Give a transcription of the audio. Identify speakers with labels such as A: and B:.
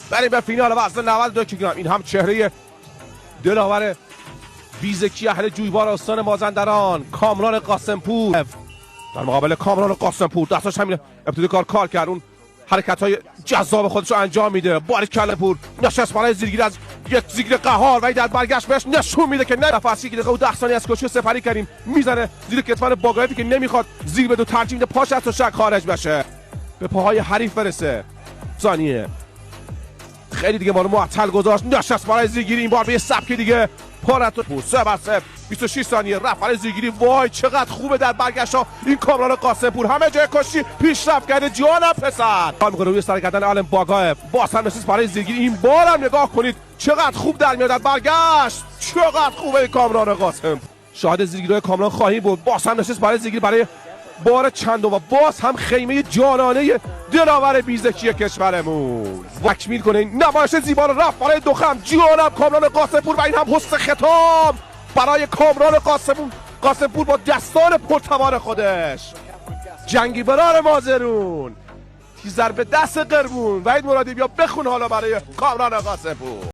A: بریم به فینال وزن 92 کیلوگرم. این هم چهره دلاور بیزکی اهل جویبار استان مازندران، کامران قاسمپور در مقابل کامران قاسمپور. دستاش همین ابتدای کار کرد، اون حرکت‌های جذاب خودش رو انجام میده. باریکلا پور نشست برای زیرگیری از یک زیگر قهار و در برگشت بهش نشون میده که نه نفسی که دقیقه و 10 ثانیه از کشی سپری کردیم میزنه زیر کتفان باگایفی که نمیخواد زیر به دو ترجیح میده پاش از شک خارج بشه، به پاهای حریف برسه. ثانیه خیلی دیگه ما رو معطل گذاشت، نشست برای زیرگیری، این بار به یه سبک دیگه پارتو پور 3-0 26 ثانیه رفت برای زیرگیری. وای چقدر خوبه در برگشت ها این کامران قاسمپور، همه جای کشی پیشرفت کرده. جانم پسر کار میکنه روی سر گردن آلم باگایف، باز هم نشست برای زیرگیری. این بار هم نگاه کنید چقدر خوب در میاد در برگشت، چقدر خوبه این کامران قاسمپور. شاهد زیرگیری کامران خواهیم بود. باز هم نشست برای زیرگیری برای بار چندم و باز هم خیمه جانانه دلاور بیزکی کشورمون تکمیل کنه این نمایش زیبا رو. رفت برای دوخم جانم کامران قاسمپور و این هم حسن ختام برای کامران قاسمپور با دستان پرتوان خودش. جنگی برار مازرون تیزر به دست قربون. وحید مرادی بیا بخون حالا برای کامران قاسمپور.